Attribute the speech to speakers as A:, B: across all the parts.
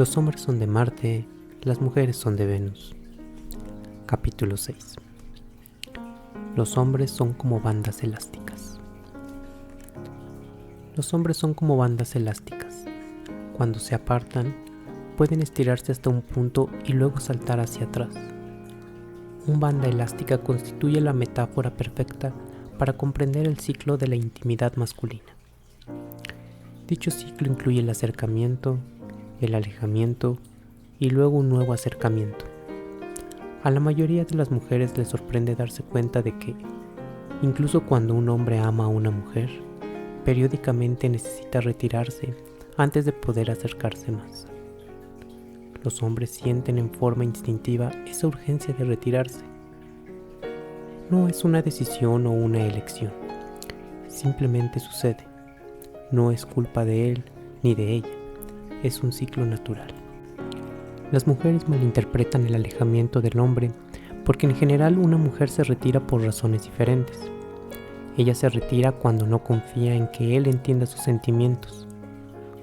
A: Los hombres son de Marte, las mujeres son de Venus. Capítulo 6. Los hombres son como bandas elásticas. Los hombres son como bandas elásticas. Cuando se apartan, pueden estirarse hasta un punto y luego saltar hacia atrás. Una banda elástica constituye la metáfora perfecta para comprender el ciclo de la intimidad masculina. Dicho ciclo incluye el acercamiento, el alejamiento y luego un nuevo acercamiento. A la mayoría de las mujeres les sorprende darse cuenta de que, incluso cuando un hombre ama a una mujer, periódicamente necesita retirarse antes de poder acercarse más. Los hombres sienten en forma instintiva esa urgencia de retirarse. No es una decisión o una elección, simplemente sucede. No es culpa de él ni de ella, es un ciclo natural. Las mujeres malinterpretan el alejamiento del hombre porque en general una mujer se retira por razones diferentes. Ella se retira cuando no confía en que él entienda sus sentimientos,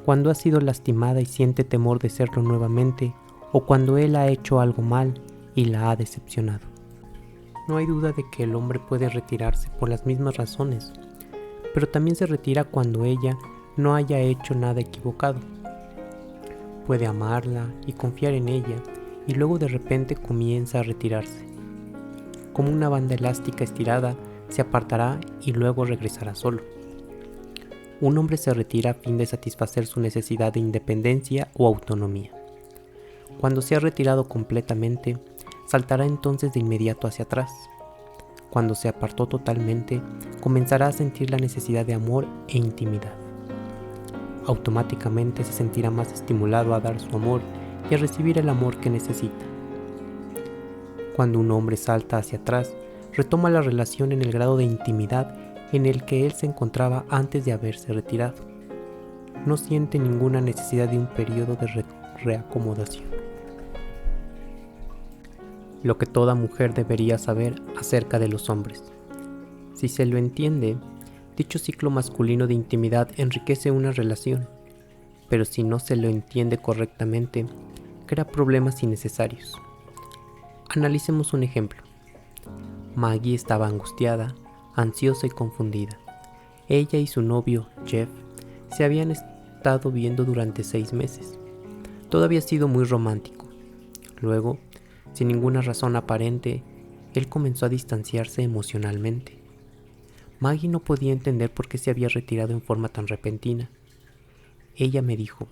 A: cuando ha sido lastimada y siente temor de serlo nuevamente, o cuando él ha hecho algo mal y la ha decepcionado. No hay duda de que el hombre puede retirarse por las mismas razones, pero también se retira cuando ella no haya hecho nada equivocado. Puede amarla y confiar en ella, y luego de repente comienza a retirarse. Como una banda elástica estirada, se apartará y luego regresará solo. Un hombre se retira a fin de satisfacer su necesidad de independencia o autonomía. Cuando se ha retirado completamente, saltará entonces de inmediato hacia atrás. Cuando se apartó totalmente, comenzará a sentir la necesidad de amor e intimidad. Automáticamente se sentirá más estimulado a dar su amor y a recibir el amor que necesita. Cuando un hombre salta hacia atrás, retoma la relación en el grado de intimidad en el que él se encontraba antes de haberse retirado. No siente ninguna necesidad de un periodo de reacomodación. Lo que toda mujer debería saber acerca de los hombres. Si se lo entiende, dicho ciclo masculino de intimidad enriquece una relación, pero si no se lo entiende correctamente, crea problemas innecesarios. Analicemos un ejemplo. Maggie estaba angustiada, ansiosa y confundida. Ella y su novio, Jeff, se habían estado viendo durante 6 meses. Todo había sido muy romántico. Luego, sin ninguna razón aparente, él comenzó a distanciarse emocionalmente. Maggie no podía entender por qué se había retirado en forma tan repentina. Ella me dijo,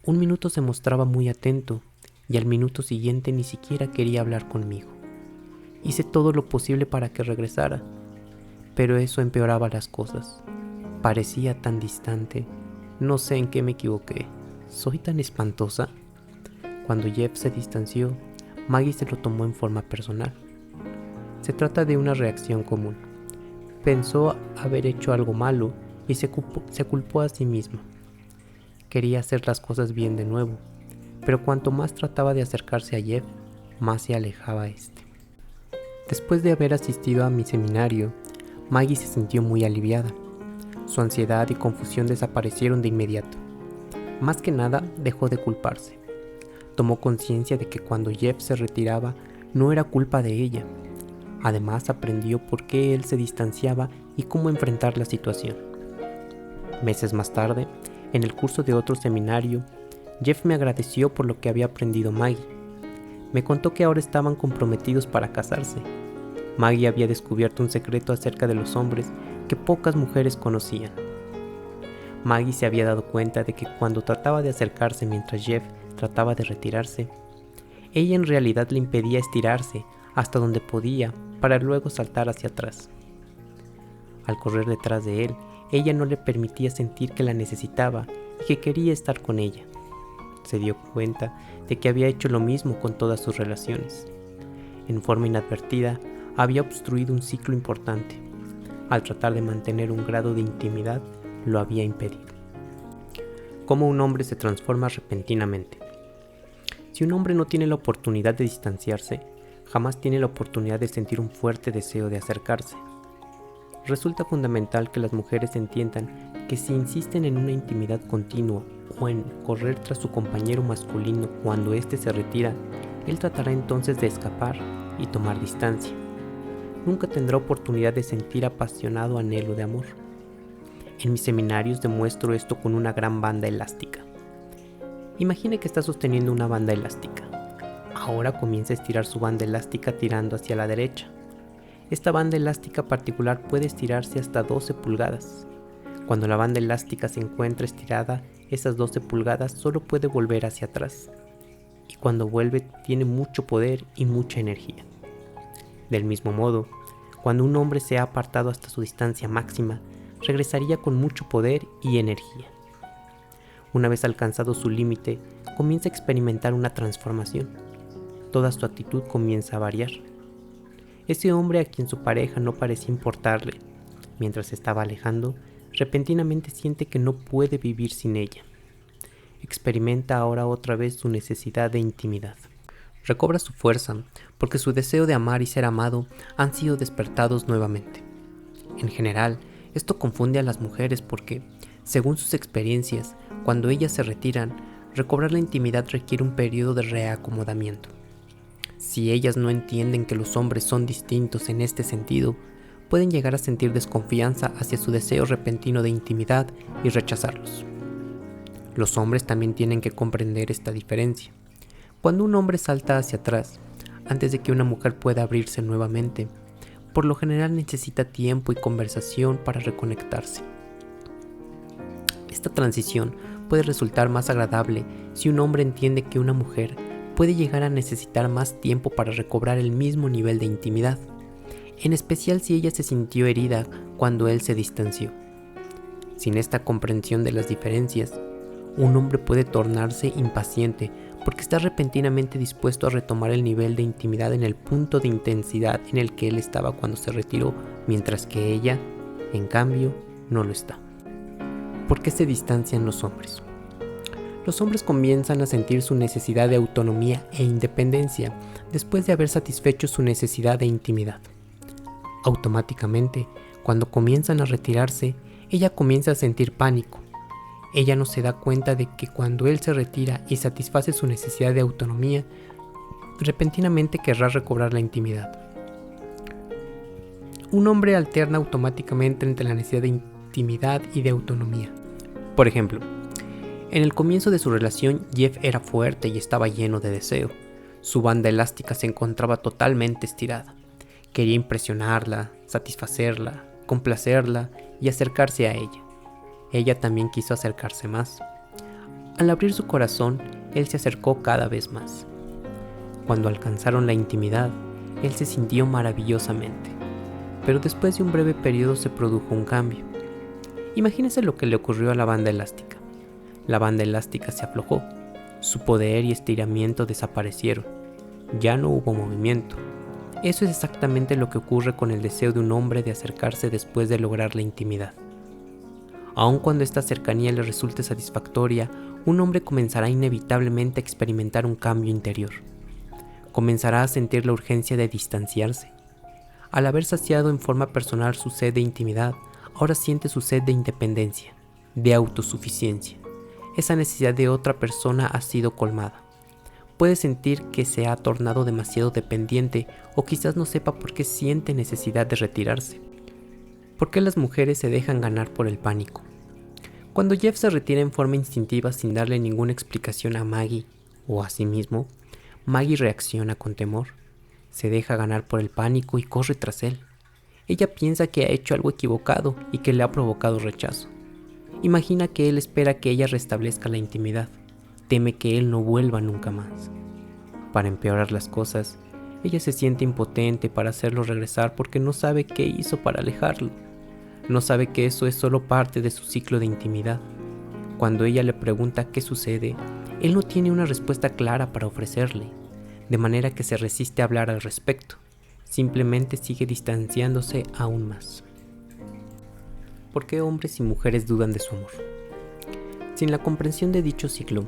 A: 1 minuto se mostraba muy atento y al minuto siguiente ni siquiera quería hablar conmigo. Hice todo lo posible para que regresara, pero eso empeoraba las cosas. Parecía tan distante. No sé en qué me equivoqué. ¿Soy tan espantosa? Cuando Jeff se distanció, Maggie se lo tomó en forma personal. Se trata de una reacción común. Pensó haber hecho algo malo y se culpó a sí misma. Quería hacer las cosas bien de nuevo, pero cuanto más trataba de acercarse a Jeff, más se alejaba este. Después de haber asistido a mi seminario, Maggie se sintió muy aliviada. Su ansiedad y confusión desaparecieron de inmediato. Más que nada, dejó de culparse. Tomó conciencia de que cuando Jeff se retiraba, no era culpa de ella. Además, aprendió por qué él se distanciaba y cómo enfrentar la situación. Meses más tarde, en el curso de otro seminario, Jeff me agradeció por lo que había aprendido Maggie. Me contó que ahora estaban comprometidos para casarse. Maggie había descubierto un secreto acerca de los hombres que pocas mujeres conocían. Maggie se había dado cuenta de que cuando trataba de acercarse mientras Jeff trataba de retirarse, ella en realidad le impedía estirarse hasta donde podía para luego saltar hacia atrás. Al correr detrás de él, ella no le permitía sentir que la necesitaba y que quería estar con ella. Se dio cuenta de que había hecho lo mismo con todas sus relaciones. En forma inadvertida, había obstruido un ciclo importante. Al tratar de mantener un grado de intimidad, lo había impedido. ¿Cómo un hombre se transforma repentinamente? Si un hombre no tiene la oportunidad de distanciarse, jamás tiene la oportunidad de sentir un fuerte deseo de acercarse. Resulta fundamental que las mujeres entiendan que si insisten en una intimidad continua o en correr tras su compañero masculino cuando éste se retira, él tratará entonces de escapar y tomar distancia. Nunca tendrá oportunidad de sentir apasionado anhelo de amor. En mis seminarios demuestro esto con una gran banda elástica. Imagine que está sosteniendo una banda elástica. Ahora comienza a estirar su banda elástica tirando hacia la derecha. Esta banda elástica particular puede estirarse hasta 12 pulgadas. Cuando la banda elástica se encuentra estirada, esas 12 pulgadas solo puede volver hacia atrás. Y cuando vuelve tiene mucho poder y mucha energía. Del mismo modo, cuando un hombre se ha apartado hasta su distancia máxima, regresaría con mucho poder y energía. Una vez alcanzado su límite, comienza a experimentar una transformación. Toda su actitud comienza a variar. Ese hombre a quien su pareja no parecía importarle, mientras se estaba alejando, repentinamente siente que no puede vivir sin ella. Experimenta ahora otra vez su necesidad de intimidad. Recobra su fuerza porque su deseo de amar y ser amado han sido despertados nuevamente. En general, esto confunde a las mujeres porque, según sus experiencias, cuando ellas se retiran, recobrar la intimidad requiere un periodo de reacomodamiento. Si ellas no entienden que los hombres son distintos en este sentido, pueden llegar a sentir desconfianza hacia su deseo repentino de intimidad y rechazarlos. Los hombres también tienen que comprender esta diferencia. Cuando un hombre salta hacia atrás, antes de que una mujer pueda abrirse nuevamente, por lo general necesita tiempo y conversación para reconectarse. Esta transición puede resultar más agradable si un hombre entiende que una mujer puede llegar a necesitar más tiempo para recobrar el mismo nivel de intimidad, en especial si ella se sintió herida cuando él se distanció. Sin esta comprensión de las diferencias, un hombre puede tornarse impaciente porque está repentinamente dispuesto a retomar el nivel de intimidad en el punto de intensidad en el que él estaba cuando se retiró, mientras que ella, en cambio, no lo está. ¿Por qué se distancian los hombres? Los hombres comienzan a sentir su necesidad de autonomía e independencia después de haber satisfecho su necesidad de intimidad. Automáticamente, cuando comienzan a retirarse, ella comienza a sentir pánico. Ella no se da cuenta de que cuando él se retira y satisface su necesidad de autonomía, repentinamente querrá recobrar la intimidad. Un hombre alterna automáticamente entre la necesidad de intimidad y de autonomía. Por ejemplo, en el comienzo de su relación, Jeff era fuerte y estaba lleno de deseo. Su banda elástica se encontraba totalmente estirada. Quería impresionarla, satisfacerla, complacerla y acercarse a ella. Ella también quiso acercarse más. Al abrir su corazón, él se acercó cada vez más. Cuando alcanzaron la intimidad, él se sintió maravillosamente. Pero después de un breve periodo se produjo un cambio. Imagínese lo que le ocurrió a la banda elástica. La banda elástica se aflojó. Su poder y estiramiento desaparecieron. Ya no hubo movimiento. Eso es exactamente lo que ocurre con el deseo de un hombre de acercarse después de lograr la intimidad. Aun cuando esta cercanía le resulte satisfactoria, un hombre comenzará inevitablemente a experimentar un cambio interior. Comenzará a sentir la urgencia de distanciarse. Al haber saciado en forma personal su sed de intimidad, ahora siente su sed de independencia, de autosuficiencia. Esa necesidad de otra persona ha sido colmada. Puede sentir que se ha tornado demasiado dependiente o quizás no sepa por qué siente necesidad de retirarse. ¿Por qué las mujeres se dejan ganar por el pánico? Cuando Jeff se retira en forma instintiva sin darle ninguna explicación a Maggie o a sí mismo, Maggie reacciona con temor. Se deja ganar por el pánico y corre tras él. Ella piensa que ha hecho algo equivocado y que le ha provocado rechazo. Imagina que él espera que ella restablezca la intimidad. Teme que él no vuelva nunca más. Para empeorar las cosas, ella se siente impotente para hacerlo regresar porque no sabe qué hizo para alejarlo. No sabe que eso es solo parte de su ciclo de intimidad. Cuando ella le pregunta qué sucede, él no tiene una respuesta clara para ofrecerle, de manera que se resiste a hablar al respecto. Simplemente sigue distanciándose aún más. ¿Por qué hombres y mujeres dudan de su amor? Sin la comprensión de dicho ciclo,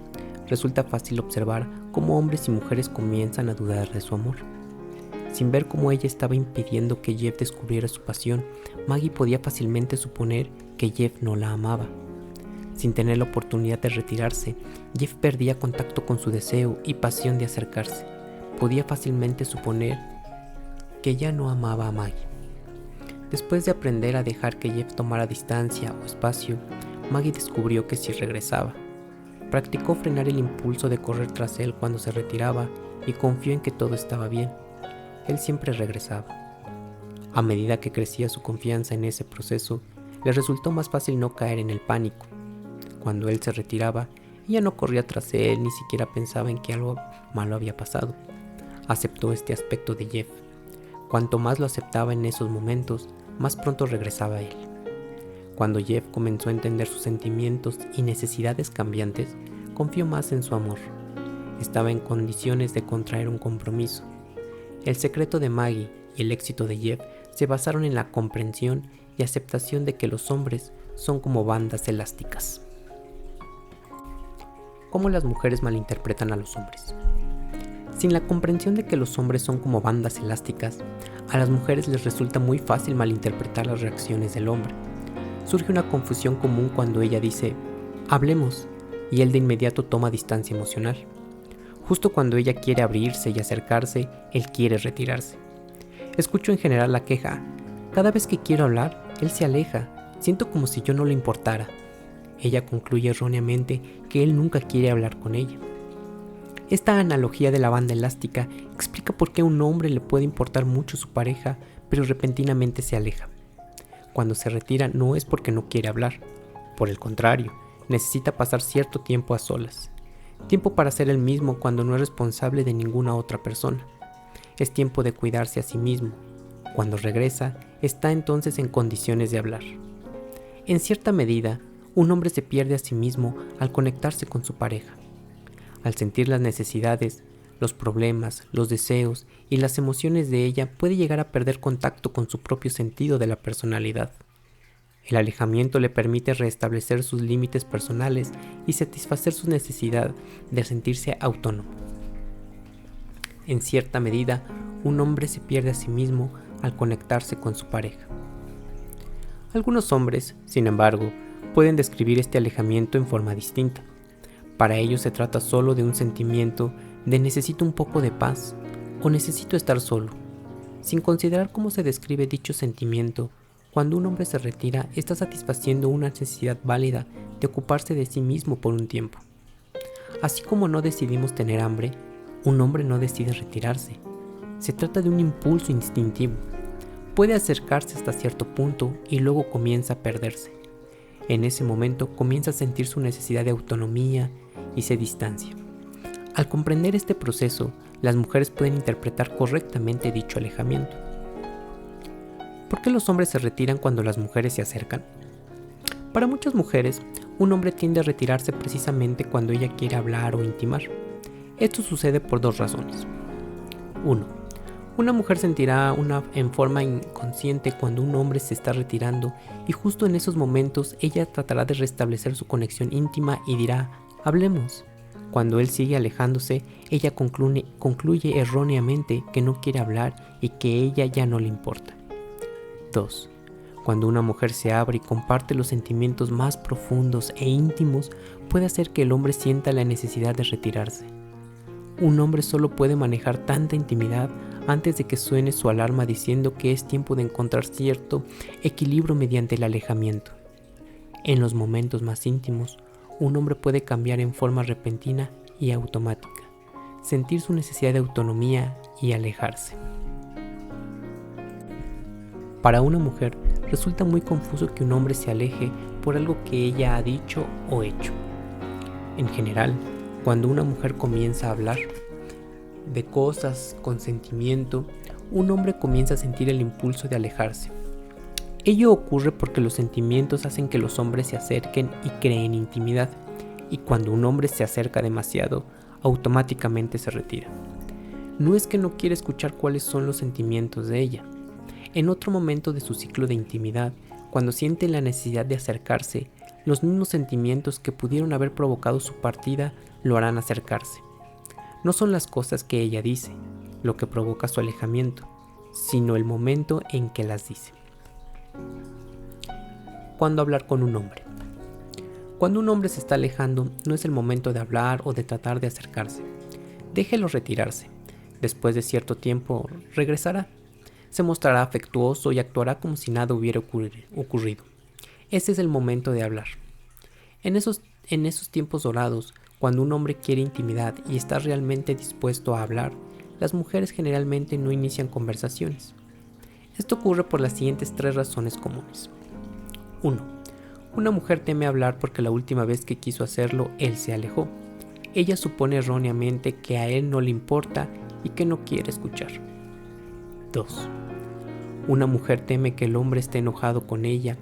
A: resulta fácil observar cómo hombres y mujeres comienzan a dudar de su amor. Sin ver cómo ella estaba impidiendo que Jeff descubriera su pasión, Maggie podía fácilmente suponer que Jeff no la amaba. Sin tener la oportunidad de retirarse, Jeff perdía contacto con su deseo y pasión de acercarse. Podía fácilmente suponer que ya no amaba a Maggie. Después de aprender a dejar que Jeff tomara distancia o espacio, Maggie descubrió que si regresaba, practicó frenar el impulso de correr tras él cuando se retiraba y confió en que todo estaba bien. Él siempre regresaba. A medida que crecía su confianza en ese proceso, le resultó más fácil no caer en el pánico. Cuando él se retiraba, ella no corría tras él ni siquiera pensaba en que algo malo había pasado. Aceptó este aspecto de Jeff. Cuanto más lo aceptaba en esos momentos, más pronto regresaba a él. Cuando Jeff comenzó a entender sus sentimientos y necesidades cambiantes, confió más en su amor. Estaba en condiciones de contraer un compromiso. El secreto de Maggie y el éxito de Jeff se basaron en la comprensión y aceptación de que los hombres son como bandas elásticas. ¿Cómo las mujeres malinterpretan a los hombres? Sin la comprensión de que los hombres son como bandas elásticas, a las mujeres les resulta muy fácil malinterpretar las reacciones del hombre. Surge una confusión común cuando ella dice, hablemos, y él de inmediato toma distancia emocional. Justo cuando ella quiere abrirse y acercarse, él quiere retirarse. Escucho en general la queja, cada vez que quiero hablar, él se aleja, siento como si yo no le importara. Ella concluye erróneamente que él nunca quiere hablar con ella. Esta analogía de la banda elástica explica por qué a un hombre le puede importar mucho su pareja, pero repentinamente se aleja. Cuando se retira no es porque no quiere hablar, por el contrario, necesita pasar cierto tiempo a solas. Tiempo para ser él mismo cuando no es responsable de ninguna otra persona. Es tiempo de cuidarse a sí mismo. Cuando regresa, está entonces en condiciones de hablar. En cierta medida, un hombre se pierde a sí mismo al conectarse con su pareja. Al sentir las necesidades, los problemas, los deseos y las emociones de ella, puede llegar a perder contacto con su propio sentido de la personalidad. El alejamiento le permite restablecer sus límites personales y satisfacer su necesidad de sentirse autónomo. En cierta medida, un hombre se pierde a sí mismo al conectarse con su pareja. Algunos hombres, sin embargo, pueden describir este alejamiento en forma distinta. Para ellos se trata solo de un sentimiento de necesito un poco de paz o necesito estar solo. Sin considerar cómo se describe dicho sentimiento, cuando un hombre se retira, está satisfaciendo una necesidad válida de ocuparse de sí mismo por un tiempo. Así como no decidimos tener hambre, un hombre no decide retirarse. Se trata de un impulso instintivo. Puede acercarse hasta cierto punto y luego comienza a perderse. En ese momento comienza a sentir su necesidad de autonomía y se distancia. Al comprender este proceso, las mujeres pueden interpretar correctamente dicho alejamiento. ¿Por qué los hombres se retiran cuando las mujeres se acercan? Para muchas mujeres, un hombre tiende a retirarse precisamente cuando ella quiere hablar o intimar. Esto sucede por dos razones. 1. Una mujer sentirá en forma inconsciente cuando un hombre se está retirando y justo en esos momentos ella tratará de restablecer su conexión íntima y dirá, hablemos. Cuando él sigue alejándose, ella concluye erróneamente que no quiere hablar y que ella ya no le importa. 2. Cuando una mujer se abre y comparte los sentimientos más profundos e íntimos, puede hacer que el hombre sienta la necesidad de retirarse. Un hombre solo puede manejar tanta intimidad antes de que suene su alarma diciendo que es tiempo de encontrar cierto equilibrio mediante el alejamiento. En los momentos más íntimos, un hombre puede cambiar en forma repentina y automática, sentir su necesidad de autonomía y alejarse. Para una mujer, resulta muy confuso que un hombre se aleje por algo que ella ha dicho o hecho. En general, cuando una mujer comienza a hablar de cosas con sentimiento, un hombre comienza a sentir el impulso de alejarse. Ello ocurre porque los sentimientos hacen que los hombres se acerquen y creen intimidad, y cuando un hombre se acerca demasiado, automáticamente se retira. No es que no quiera escuchar cuáles son los sentimientos de ella. En otro momento de su ciclo de intimidad, cuando siente la necesidad de acercarse, los mismos sentimientos que pudieron haber provocado su partida lo harán acercarse. No son las cosas que ella dice lo que provoca su alejamiento, sino el momento en que las dice. ¿Cuándo hablar con un hombre? Cuando un hombre se está alejando, no es el momento de hablar o de tratar de acercarse. Déjelo retirarse. Después de cierto tiempo, regresará. Se mostrará afectuoso y actuará como si nada hubiera ocurrido. Ese es el momento de hablar. En esos tiempos dorados, cuando un hombre quiere intimidad y está realmente dispuesto a hablar, las mujeres generalmente no inician conversaciones. Esto ocurre por las siguientes 3 razones comunes. 1. Una mujer teme hablar porque la última vez que quiso hacerlo, él se alejó. Ella supone erróneamente que a él no le importa y que no quiere escuchar. 2. Una mujer teme que el hombre esté enojado con ella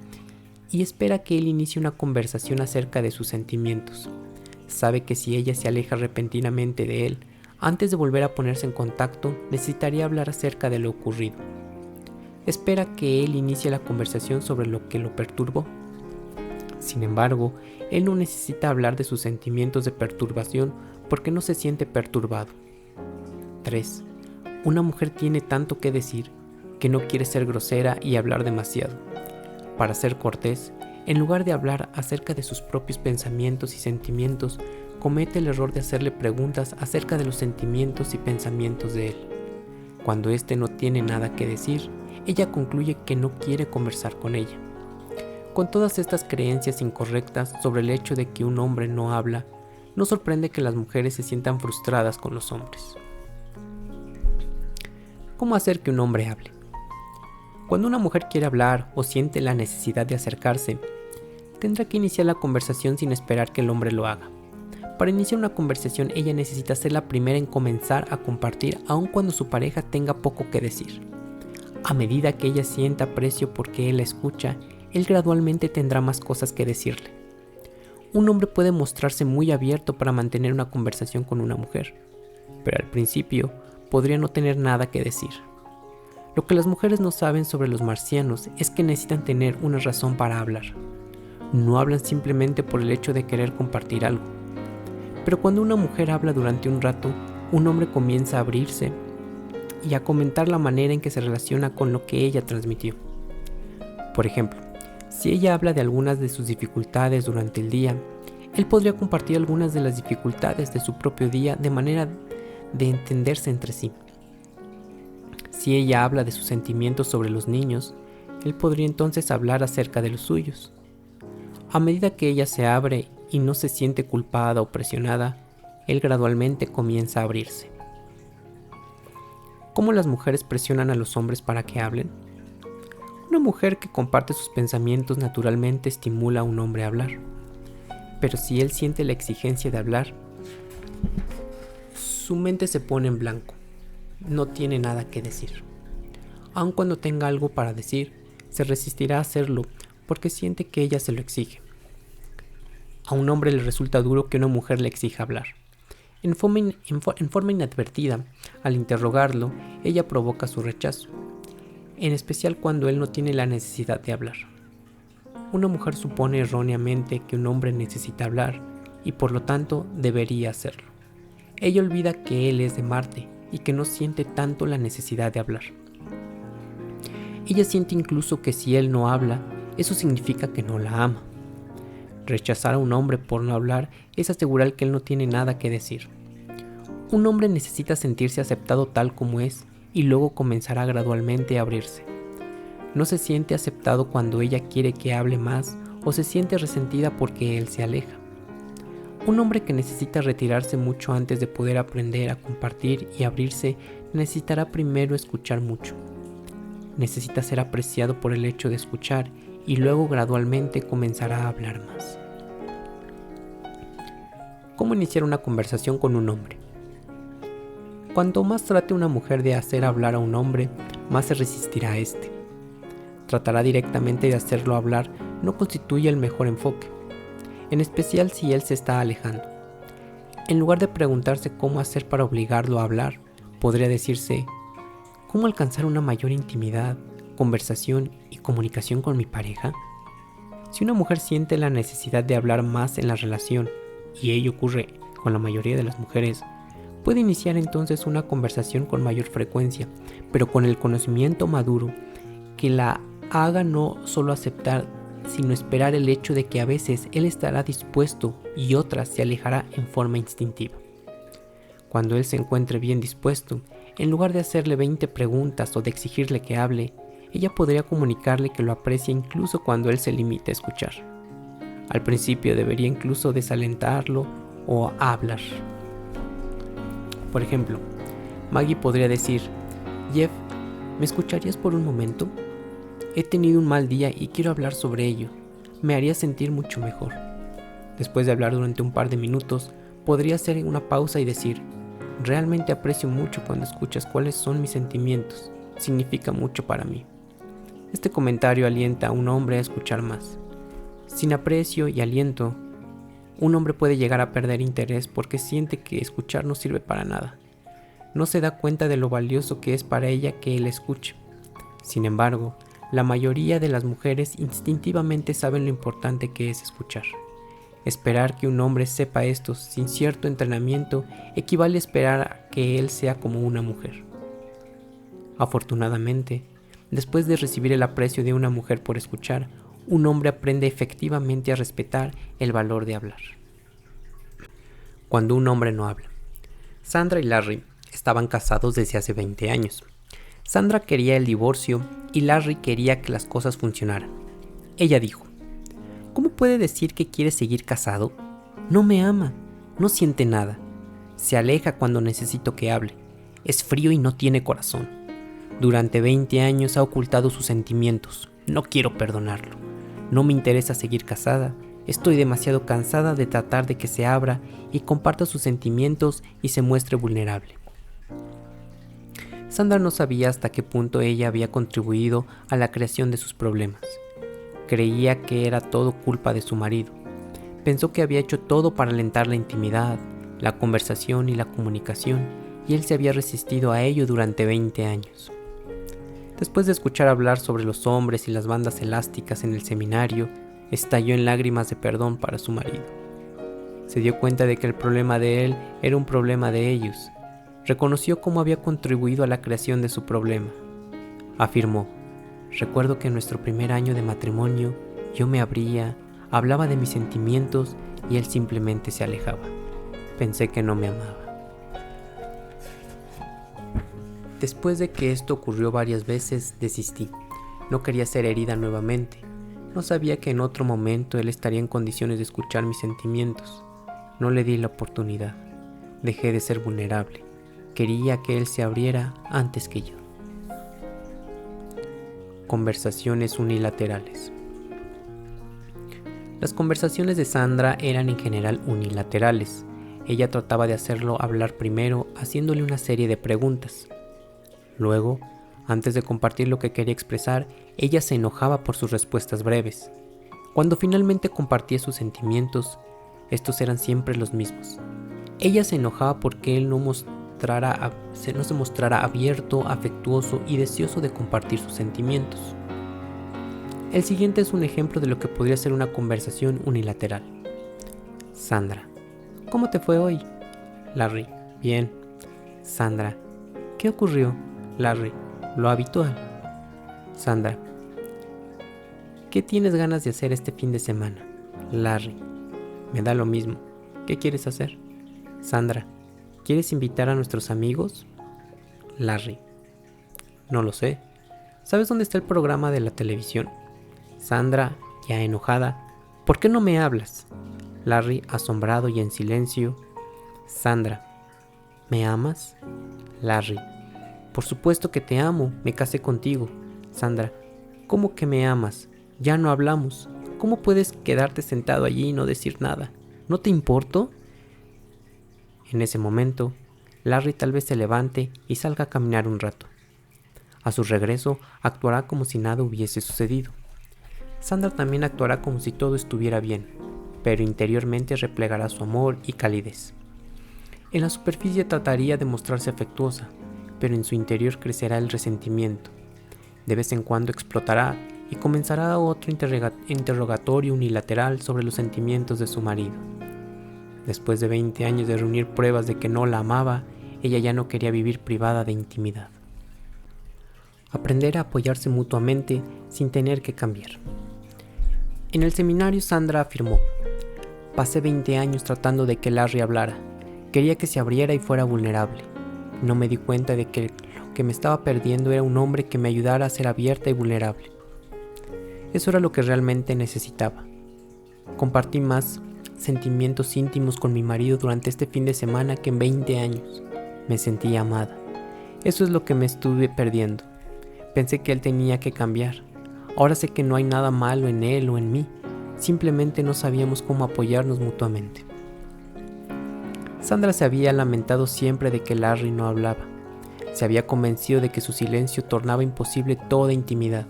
A: y espera que él inicie una conversación acerca de sus sentimientos. Sabe que si ella se aleja repentinamente de él, antes de volver a ponerse en contacto, necesitaría hablar acerca de lo ocurrido. Espera que él inicie la conversación sobre lo que lo perturbó. Sin embargo, él no necesita hablar de sus sentimientos de perturbación porque no se siente perturbado. 3. Una mujer tiene tanto que decir que no quiere ser grosera y hablar demasiado. Para ser cortés, en lugar de hablar acerca de sus propios pensamientos y sentimientos, comete el error de hacerle preguntas acerca de los sentimientos y pensamientos de él. Cuando éste no tiene nada que decir, ella concluye que no quiere conversar con ella. Con todas estas creencias incorrectas sobre el hecho de que un hombre no habla, no sorprende que las mujeres se sientan frustradas con los hombres. ¿Cómo hacer que un hombre hable? Cuando una mujer quiere hablar o siente la necesidad de acercarse, tendrá que iniciar la conversación sin esperar que el hombre lo haga. Para iniciar una conversación, ella necesita ser la primera en comenzar a compartir aun cuando su pareja tenga poco que decir. A medida que ella sienta aprecio porque él la escucha, él gradualmente tendrá más cosas que decirle. Un hombre puede mostrarse muy abierto para mantener una conversación con una mujer, pero al principio podría no tener nada que decir. Lo que las mujeres no saben sobre los marcianos es que necesitan tener una razón para hablar. No hablan simplemente por el hecho de querer compartir algo. Pero cuando una mujer habla durante un rato, un hombre comienza a abrirse y a comentar la manera en que se relaciona con lo que ella transmitió. Por ejemplo, si ella habla de algunas de sus dificultades durante el día, él podría compartir algunas de las dificultades de su propio día de manera de entenderse entre sí. Si ella habla de sus sentimientos sobre los niños, él podría entonces hablar acerca de los suyos. A medida que ella se abre y no se siente culpada o presionada, él gradualmente comienza a abrirse. ¿Cómo las mujeres presionan a los hombres para que hablen? Una mujer que comparte sus pensamientos naturalmente estimula a un hombre a hablar. Pero si él siente la exigencia de hablar, su mente se pone en blanco. No tiene nada que decir. Aun cuando tenga algo para decir, se resistirá a hacerlo porque siente que ella se lo exige. A un hombre le resulta duro que una mujer le exija hablar. En forma inadvertida, al interrogarlo, ella provoca su rechazo, en especial cuando él no tiene la necesidad de hablar. Una mujer supone erróneamente que un hombre necesita hablar y por lo tanto debería hacerlo. Ella olvida que él es de Marte y que no siente tanto la necesidad de hablar. Ella siente incluso que si él no habla, eso significa que no la ama. Rechazar a un hombre por no hablar es asegurar que él no tiene nada que decir. Un hombre necesita sentirse aceptado tal como es y luego comenzará gradualmente a abrirse. No se siente aceptado cuando ella quiere que hable más o se siente resentida porque él se aleja. Un hombre que necesita retirarse mucho antes de poder aprender a compartir y abrirse necesitará primero escuchar mucho. Necesita ser apreciado por el hecho de escuchar y luego gradualmente comenzará a hablar más. ¿Cómo iniciar una conversación con un hombre? Cuanto más trate una mujer de hacer hablar a un hombre, más se resistirá a este. Tratará directamente de hacerlo hablar no constituye el mejor enfoque, en especial si él se está alejando. En lugar de preguntarse cómo hacer para obligarlo a hablar, podría decirse: ¿cómo alcanzar una mayor intimidad, conversación y comunicación con mi pareja? Si una mujer siente la necesidad de hablar más en la relación, y ello ocurre con la mayoría de las mujeres, puede iniciar entonces una conversación con mayor frecuencia, pero con el conocimiento maduro que la haga no solo aceptar, sino esperar el hecho de que a veces él estará dispuesto y otras se alejará en forma instintiva. Cuando él se encuentre bien dispuesto, en lugar de hacerle 20 preguntas o de exigirle que hable, ella podría comunicarle que lo aprecia incluso cuando él se limite a escuchar. Al principio debería incluso desalentarlo o a hablar. Por ejemplo, Maggie podría decir: Jeff, ¿me escucharías por un momento? He tenido un mal día y quiero hablar sobre ello. Me haría sentir mucho mejor. Después de hablar durante un par de minutos, podría hacer una pausa y decir: realmente aprecio mucho cuando escuchas cuáles son mis sentimientos. Significa mucho para mí. Este comentario alienta a un hombre a escuchar más. Sin aprecio y aliento, un hombre puede llegar a perder interés porque siente que escuchar no sirve para nada. No se da cuenta de lo valioso que es para ella que él escuche. Sin embargo, la mayoría de las mujeres instintivamente saben lo importante que es escuchar. Esperar que un hombre sepa esto sin cierto entrenamiento equivale a esperar a que él sea como una mujer. Afortunadamente, después de recibir el aprecio de una mujer por escuchar, un hombre aprende efectivamente a respetar el valor de hablar. Cuando un hombre no habla. Sandra y Larry estaban casados desde hace 20 años. Sandra quería el divorcio y Larry quería que las cosas funcionaran. Ella dijo: ¿cómo puede decir que quiere seguir casado? No me ama, no siente nada. Se aleja cuando necesito que hable. Es frío y no tiene corazón. Durante 20 años ha ocultado sus sentimientos. No quiero perdonarlo. No me interesa seguir casada. Estoy demasiado cansada de tratar de que se abra y comparta sus sentimientos y se muestre vulnerable. Sandra no sabía hasta qué punto ella había contribuido a la creación de sus problemas. Creía que era todo culpa de su marido. Pensó que había hecho todo para alentar la intimidad, la conversación y la comunicación, y él se había resistido a ello durante 20 años. Después de escuchar hablar sobre los hombres y las bandas elásticas en el seminario, estalló en lágrimas de perdón para su marido. Se dio cuenta de que el problema de él era un problema de ellos. Reconoció cómo había contribuido a la creación de su problema. Afirmó: recuerdo que en nuestro primer año de matrimonio yo me abría, hablaba de mis sentimientos y él simplemente se alejaba. Pensé que no me amaba. Después de que esto ocurrió varias veces, desistí. No quería ser herida nuevamente. No sabía que en otro momento él estaría en condiciones de escuchar mis sentimientos. No le di la oportunidad. Dejé de ser vulnerable. Quería que él se abriera antes que yo. Conversaciones unilaterales. Las conversaciones de Sandra eran en general unilaterales. Ella trataba de hacerlo hablar primero, haciéndole una serie de preguntas. Luego, antes de compartir lo que quería expresar, ella se enojaba por sus respuestas breves. Cuando finalmente compartía sus sentimientos, estos eran siempre los mismos. Ella se enojaba porque él no se mostrara abierto, afectuoso y deseoso de compartir sus sentimientos. El siguiente es un ejemplo de lo que podría ser una conversación unilateral. Sandra: ¿cómo te fue hoy? Larry: bien. Sandra: ¿qué ocurrió? Larry: lo habitual. Sandra: ¿qué tienes ganas de hacer este fin de semana? Larry: me da lo mismo. ¿Qué quieres hacer? Sandra: ¿quieres invitar a nuestros amigos? Larry: no lo sé. ¿Sabes dónde está el programa de la televisión? Sandra, ya enojada: ¿por qué no me hablas? Larry, asombrado y en silencio: Sandra: ¿me amas? Larry: por supuesto que te amo, me casé contigo. Sandra: ¿cómo que me amas? Ya no hablamos. ¿Cómo puedes quedarte sentado allí y no decir nada? ¿No te importo? En ese momento, Larry tal vez se levante y salga a caminar un rato. A su regreso, actuará como si nada hubiese sucedido. Sandra también actuará como si todo estuviera bien, pero interiormente replegará su amor y calidez. En la superficie trataría de mostrarse afectuosa, pero en su interior crecerá el resentimiento. De vez en cuando explotará y comenzará otro interrogatorio unilateral sobre los sentimientos de su marido. Después de 20 años de reunir pruebas de que no la amaba, ella ya no quería vivir privada de intimidad. Aprender a apoyarse mutuamente sin tener que cambiar. En el seminario Sandra afirmó: pasé 20 años tratando de que Larry hablara. Quería que se abriera y fuera vulnerable. No me di cuenta de que lo que me estaba perdiendo era un hombre que me ayudara a ser abierta y vulnerable. Eso era lo que realmente necesitaba. Compartí más sentimientos íntimos con mi marido durante este fin de semana que en 20 años. Me sentía amada. Eso es lo que me estuve perdiendo. Pensé que él tenía que cambiar. Ahora sé que no hay nada malo en él o en mí. Simplemente no sabíamos cómo apoyarnos mutuamente. Sandra se había lamentado siempre de que Larry no hablaba. Se había convencido de que su silencio tornaba imposible toda intimidad.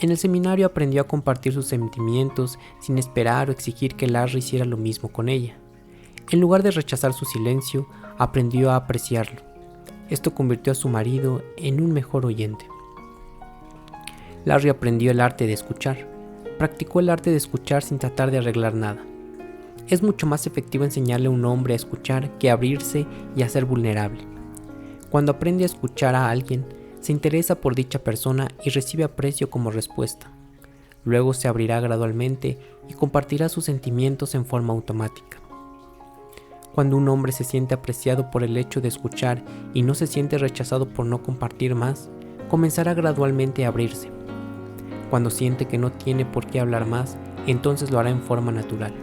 A: En el seminario aprendió a compartir sus sentimientos sin esperar o exigir que Larry hiciera lo mismo con ella. En lugar de rechazar su silencio, aprendió a apreciarlo. Esto convirtió a su marido en un mejor oyente. Larry aprendió el arte de escuchar. Practicó el arte de escuchar sin tratar de arreglar nada. Es mucho más efectivo enseñarle a un hombre a escuchar que a abrirse y a ser vulnerable. Cuando aprende a escuchar a alguien, se interesa por dicha persona y recibe aprecio como respuesta. Luego se abrirá gradualmente y compartirá sus sentimientos en forma automática. Cuando un hombre se siente apreciado por el hecho de escuchar y no se siente rechazado por no compartir más, comenzará gradualmente a abrirse. Cuando siente que no tiene por qué hablar más, entonces lo hará en forma natural.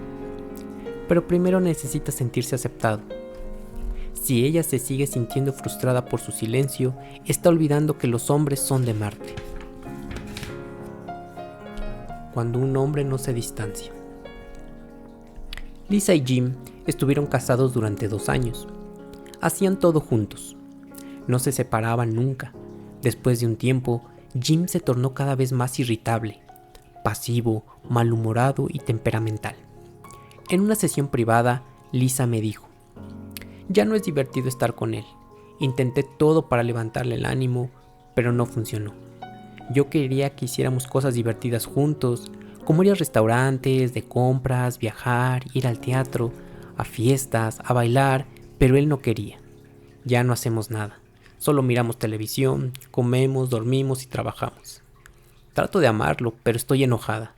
A: Pero primero necesita sentirse aceptado. Si ella se sigue sintiendo frustrada por su silencio, está olvidando que los hombres son de Marte. Cuando un hombre no se distancia. Lisa y Jim estuvieron casados durante 2 años. Hacían todo juntos. No se separaban nunca. Después de un tiempo, Jim se tornó cada vez más irritable, pasivo, malhumorado y temperamental. En una sesión privada, Lisa me dijo: ya no es divertido estar con él. Intenté todo para levantarle el ánimo, pero no funcionó. Yo quería que hiciéramos cosas divertidas juntos, como ir a restaurantes, de compras, viajar, ir al teatro, a fiestas, a bailar, pero él no quería. Ya no hacemos nada. Solo miramos televisión, comemos, dormimos y trabajamos. Trato de amarlo, pero estoy enojada.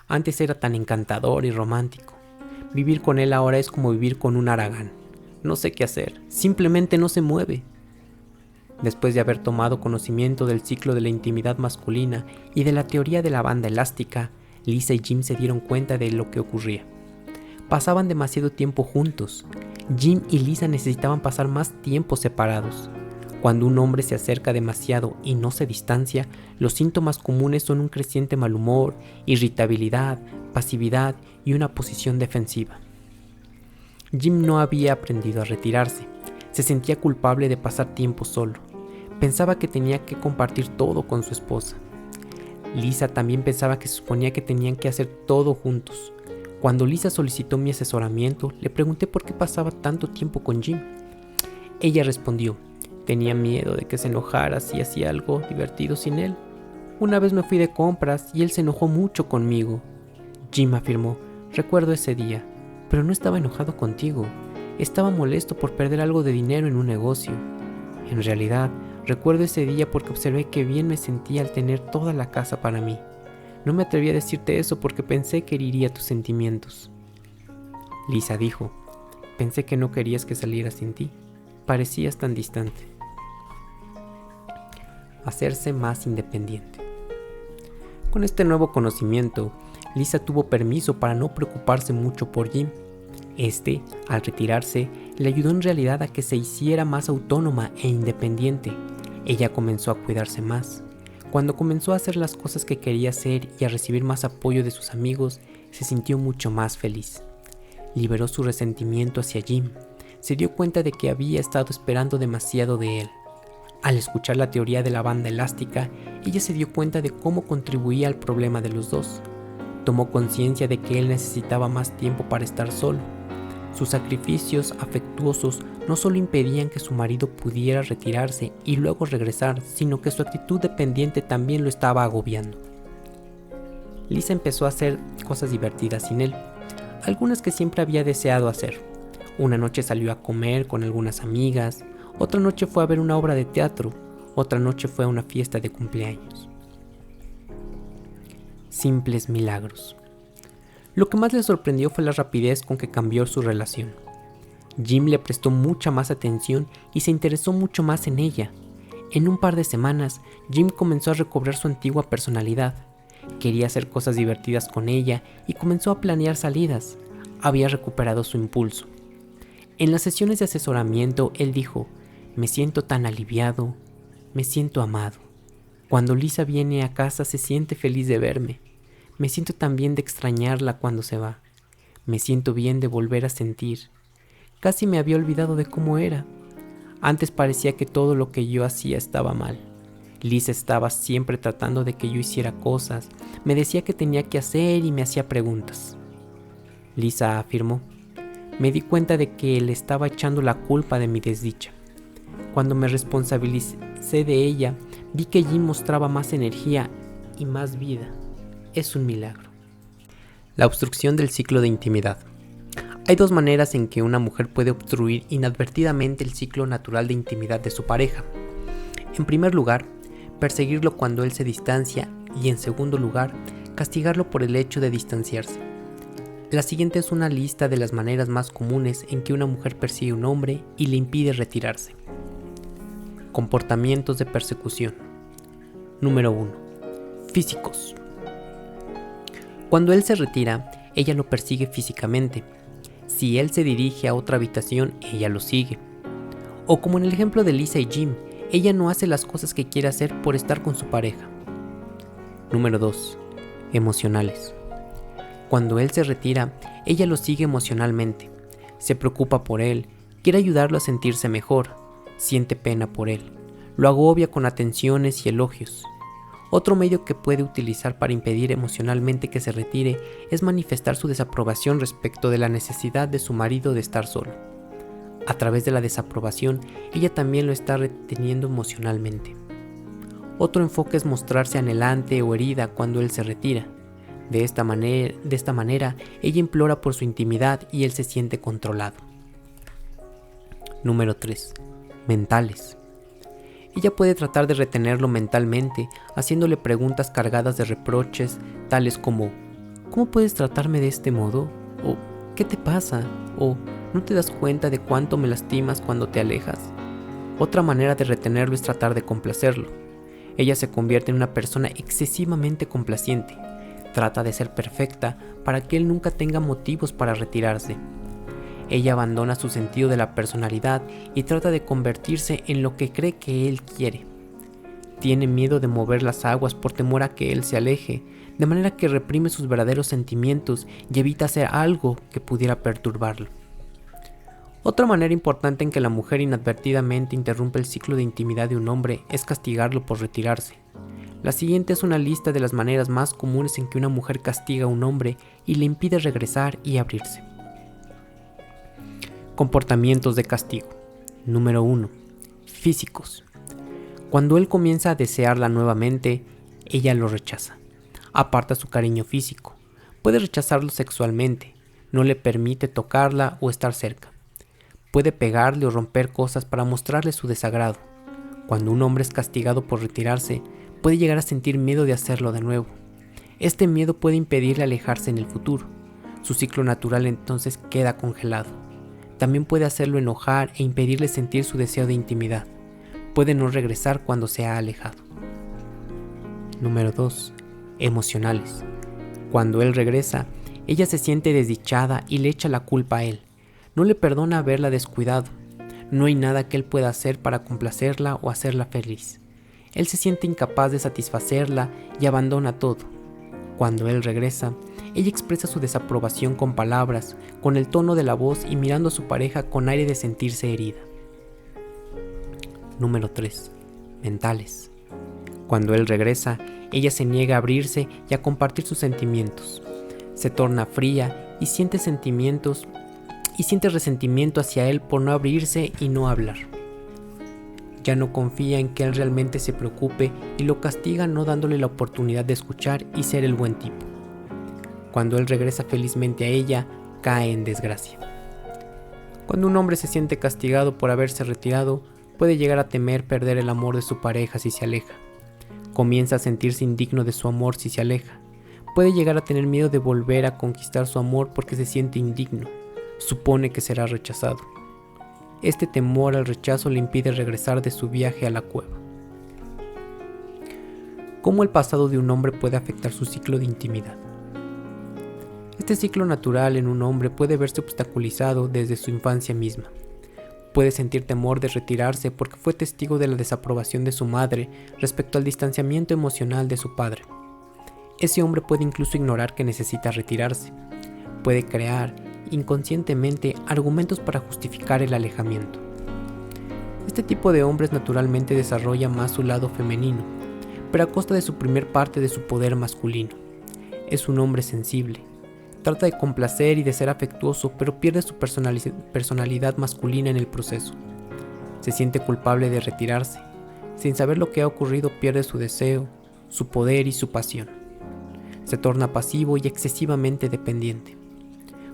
A: Antes era tan encantador y romántico. Vivir con él ahora es como vivir con un haragán. No sé qué hacer, simplemente no se mueve. Después de haber tomado conocimiento del ciclo de la intimidad masculina y de la teoría de la banda elástica, Lisa y Jim se dieron cuenta de lo que ocurría. Pasaban demasiado tiempo juntos. Jim y Lisa necesitaban pasar más tiempo separados. Cuando un hombre se acerca demasiado y no se distancia, los síntomas comunes son un creciente mal humor, irritabilidad, pasividad y una posición defensiva. Jim no había aprendido a retirarse. Se sentía culpable de pasar tiempo solo. Pensaba que tenía que compartir todo con su esposa. Lisa también pensaba que se suponía que tenían que hacer todo juntos. Cuando Lisa solicitó mi asesoramiento, le pregunté por qué pasaba tanto tiempo con Jim. Ella respondió: tenía miedo de que se enojara si hacía algo divertido sin él. Una vez me fui de compras y él se enojó mucho conmigo. Jim afirmó: recuerdo ese día, pero no estaba enojado contigo. Estaba molesto por perder algo de dinero en un negocio. En realidad, recuerdo ese día porque observé que bien me sentía al tener toda la casa para mí. No me atreví a decirte eso porque pensé que heriría tus sentimientos. Lisa dijo: pensé que no querías que saliera sin ti. Parecías tan distante. Hacerse más independiente. Con este nuevo conocimiento, Lisa tuvo permiso para no preocuparse mucho por Jim. Al retirarse, le ayudó en realidad a que se hiciera más autónoma e independiente. Ella comenzó a cuidarse más. Cuando comenzó a hacer las cosas que quería hacer y a recibir más apoyo de sus amigos, se sintió mucho más feliz. Liberó su resentimiento hacia Jim. Se dio cuenta de que había estado esperando demasiado de él. Al escuchar la teoría de la banda elástica, ella se dio cuenta de cómo contribuía al problema de los dos. Tomó conciencia de que él necesitaba más tiempo para estar solo. Sus sacrificios afectuosos no solo impedían que su marido pudiera retirarse y luego regresar, sino que su actitud dependiente también lo estaba agobiando. Lisa empezó a hacer cosas divertidas sin él, algunas que siempre había deseado hacer. Una noche salió a comer con algunas amigas, otra noche fue a ver una obra de teatro, otra noche fue a una fiesta de cumpleaños. Simples milagros. Lo que más le sorprendió fue la rapidez con que cambió su relación. Jim le prestó mucha más atención y se interesó mucho más en ella. En un par de semanas, Jim comenzó a recobrar su antigua personalidad. Quería hacer cosas divertidas con ella y comenzó a planear salidas. Había recuperado su impulso. En las sesiones de asesoramiento, él dijo: "Me siento tan aliviado, me siento amado. Cuando Lisa viene a casa se siente feliz de verme. Me siento tan bien de extrañarla cuando se va. Me siento bien de volver a sentir. Casi me había olvidado de cómo era. Antes parecía que todo lo que yo hacía estaba mal. Lisa estaba siempre tratando de que yo hiciera cosas, me decía que tenía que hacer y me hacía preguntas". Lisa afirmó: "Me di cuenta de que le estaba echando la culpa de mi desdicha. Cuando me responsabilicé de ella, vi que Jim mostraba más energía y más vida. Es un milagro". La obstrucción del ciclo de intimidad. Hay dos maneras en que una mujer puede obstruir inadvertidamente el ciclo natural de intimidad de su pareja. En primer lugar, perseguirlo cuando él se distancia, y en segundo lugar, castigarlo por el hecho de distanciarse. La siguiente es una lista de las maneras más comunes en que una mujer persigue a un hombre y le impide retirarse. Comportamientos de persecución. Número 1. Físicos. Cuando él se retira, ella lo persigue físicamente. Si él se dirige a otra habitación, ella lo sigue. O como en el ejemplo de Lisa y Jim, ella no hace las cosas que quiere hacer por estar con su pareja. Número 2. Emocionales. Cuando él se retira, ella lo sigue emocionalmente. Se preocupa por él, quiere ayudarlo a sentirse mejor, siente pena por él, lo agobia con atenciones y elogios. Otro medio que puede utilizar para impedir emocionalmente que se retire es manifestar su desaprobación respecto de la necesidad de su marido de estar solo. A través de la desaprobación, ella también lo está reteniendo emocionalmente. Otro enfoque es mostrarse anhelante o herida cuando él se retira. De esta manera, ella implora por su intimidad y él se siente controlado. Número 3. Mentales. Ella puede tratar de retenerlo mentalmente, haciéndole preguntas cargadas de reproches, tales como: ¿cómo puedes tratarme de este modo? O ¿qué te pasa? O ¿no te das cuenta de cuánto me lastimas cuando te alejas? Otra manera de retenerlo es tratar de complacerlo. Ella se convierte en una persona excesivamente complaciente. Trata de ser perfecta para que él nunca tenga motivos para retirarse. Ella abandona su sentido de la personalidad y trata de convertirse en lo que cree que él quiere. Tiene miedo de mover las aguas por temor a que él se aleje, de manera que reprime sus verdaderos sentimientos y evita hacer algo que pudiera perturbarlo. Otra manera importante en que la mujer inadvertidamente interrumpe el ciclo de intimidad de un hombre es castigarlo por retirarse. La siguiente es una lista de las maneras más comunes en que una mujer castiga a un hombre y le impide regresar y abrirse. Comportamientos de castigo. Número 1. Físicos. Cuando él comienza a desearla nuevamente, ella lo rechaza. Aparta su cariño físico. Puede rechazarlo sexualmente. No le permite tocarla o estar cerca. Puede pegarle o romper cosas para mostrarle su desagrado. Cuando un hombre es castigado por retirarse, puede llegar a sentir miedo de hacerlo de nuevo. Este miedo puede impedirle alejarse en el futuro. Su ciclo natural entonces queda congelado. También puede hacerlo enojar e impedirle sentir su deseo de intimidad. Puede no regresar cuando se ha alejado. Número 2. Emocionales. Cuando él regresa, ella se siente desdichada y le echa la culpa a él. No le perdona haberla descuidado. No hay nada que él pueda hacer para complacerla o hacerla feliz. Él se siente incapaz de satisfacerla y abandona todo. Cuando él regresa, ella expresa su desaprobación con palabras, con el tono de la voz y mirando a su pareja con aire de sentirse herida. Número 3. Mentales. Cuando él regresa, ella se niega a abrirse y a compartir sus sentimientos. Se torna fría y siente resentimiento hacia él por no abrirse y no hablar. Ya no confía en que él realmente se preocupe y lo castiga no dándole la oportunidad de escuchar y ser el buen tipo. Cuando él regresa felizmente a ella, cae en desgracia. Cuando un hombre se siente castigado por haberse retirado, puede llegar a temer perder el amor de su pareja si se aleja. Comienza a sentirse indigno de su amor si se aleja. Puede llegar a tener miedo de volver a conquistar su amor porque se siente indigno, supone que será rechazado. Este temor al rechazo le impide regresar de su viaje a la cueva. ¿Cómo el pasado de un hombre puede afectar su ciclo de intimidad? Este ciclo natural en un hombre puede verse obstaculizado desde su infancia misma. Puede sentir temor de retirarse porque fue testigo de la desaprobación de su madre respecto al distanciamiento emocional de su padre. Ese hombre puede incluso ignorar que necesita retirarse. Puede crear inconscientemente argumentos para justificar el alejamiento. Este tipo de hombres naturalmente desarrolla más su lado femenino, pero a costa de suprimir parte de su poder masculino. Es un hombre sensible. Trata de complacer y de ser afectuoso, pero pierde su personalidad masculina en el proceso. Se siente culpable de retirarse. Sin saber lo que ha ocurrido, pierde su deseo, su poder y su pasión. Se torna pasivo y excesivamente dependiente.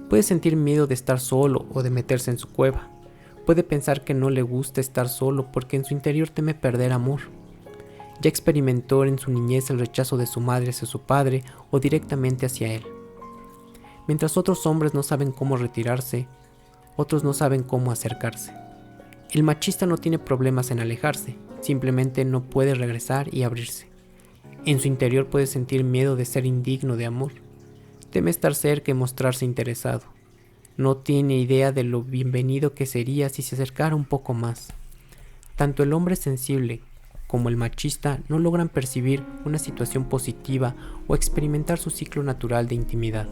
A: Puede sentir miedo de estar solo o de meterse en su cueva. Puede pensar que no le gusta estar solo porque en su interior teme perder amor. Ya experimentó en su niñez el rechazo de su madre hacia su padre o directamente hacia él. Mientras otros hombres no saben cómo retirarse, otros no saben cómo acercarse. El machista no tiene problemas en alejarse, simplemente no puede regresar y abrirse. En su interior puede sentir miedo de ser indigno de amor. Teme estar cerca y mostrarse interesado. No tiene idea de lo bienvenido que sería si se acercara un poco más. Tanto el hombre sensible como el machista no logran percibir una situación positiva o experimentar su ciclo natural de intimidad.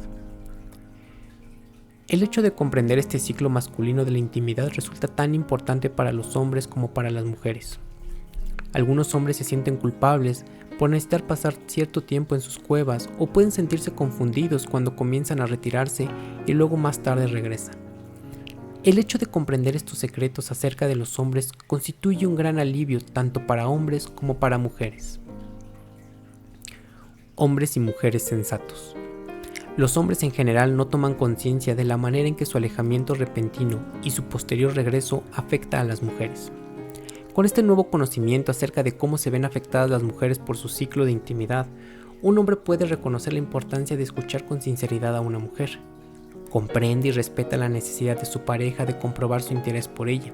A: El hecho de comprender este ciclo masculino de la intimidad resulta tan importante para los hombres como para las mujeres. Algunos hombres se sienten culpables por necesitar pasar cierto tiempo en sus cuevas o pueden sentirse confundidos cuando comienzan a retirarse y luego más tarde regresan. El hecho de comprender estos secretos acerca de los hombres constituye un gran alivio tanto para hombres como para mujeres. Hombres y mujeres sensatos. Los hombres en general no toman conciencia de la manera en que su alejamiento repentino y su posterior regreso afecta a las mujeres. Con este nuevo conocimiento acerca de cómo se ven afectadas las mujeres por su ciclo de intimidad, un hombre puede reconocer la importancia de escuchar con sinceridad a una mujer. Comprende y respeta la necesidad de su pareja de comprobar su interés por ella.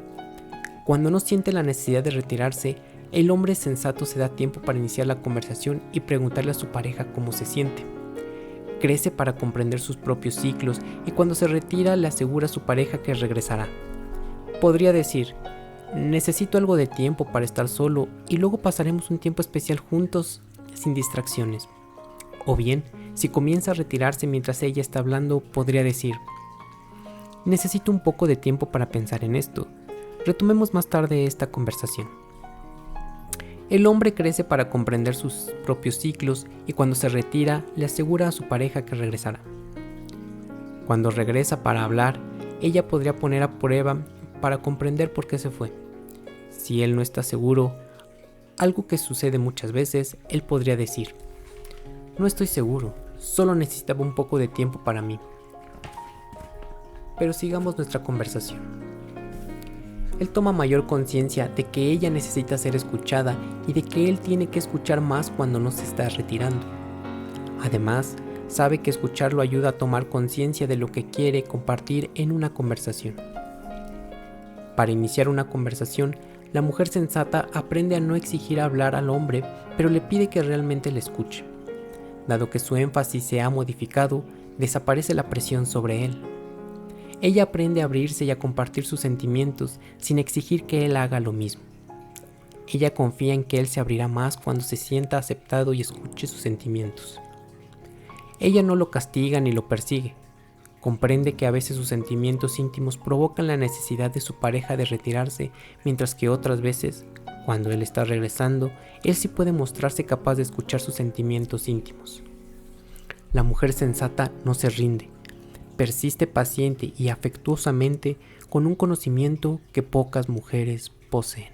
A: Cuando no siente la necesidad de retirarse, el hombre sensato se da tiempo para iniciar la conversación y preguntarle a su pareja cómo se siente. Crece para comprender sus propios ciclos y cuando se retira le asegura a su pareja que regresará. Podría decir: necesito algo de tiempo para estar solo y luego pasaremos un tiempo especial juntos sin distracciones. O bien, si comienza a retirarse mientras ella está hablando, podría decir: necesito un poco de tiempo para pensar en esto. Retomemos más tarde esta conversación. El hombre crece para comprender sus propios ciclos y cuando se retira le asegura a su pareja que regresará. Cuando regresa para hablar, ella podría poner a prueba para comprender por qué se fue. Si él no está seguro, algo que sucede muchas veces, él podría decir: no estoy seguro, solo necesitaba un poco de tiempo para mí. Pero sigamos nuestra conversación. Él toma mayor conciencia de que ella necesita ser escuchada y de que él tiene que escuchar más cuando no se está retirando. Además, sabe que escucharlo ayuda a tomar conciencia de lo que quiere compartir en una conversación. Para iniciar una conversación, la mujer sensata aprende a no exigir hablar al hombre, pero le pide que realmente le escuche. Dado que su énfasis se ha modificado, desaparece la presión sobre él. Ella aprende a abrirse y a compartir sus sentimientos sin exigir que él haga lo mismo. Ella confía en que él se abrirá más cuando se sienta aceptado y escuche sus sentimientos. Ella no lo castiga ni lo persigue. Comprende que a veces sus sentimientos íntimos provocan la necesidad de su pareja de retirarse, mientras que otras veces, cuando él está regresando, él sí puede mostrarse capaz de escuchar sus sentimientos íntimos. La mujer sensata no se rinde. Persiste paciente y afectuosamente con un conocimiento que pocas mujeres poseen.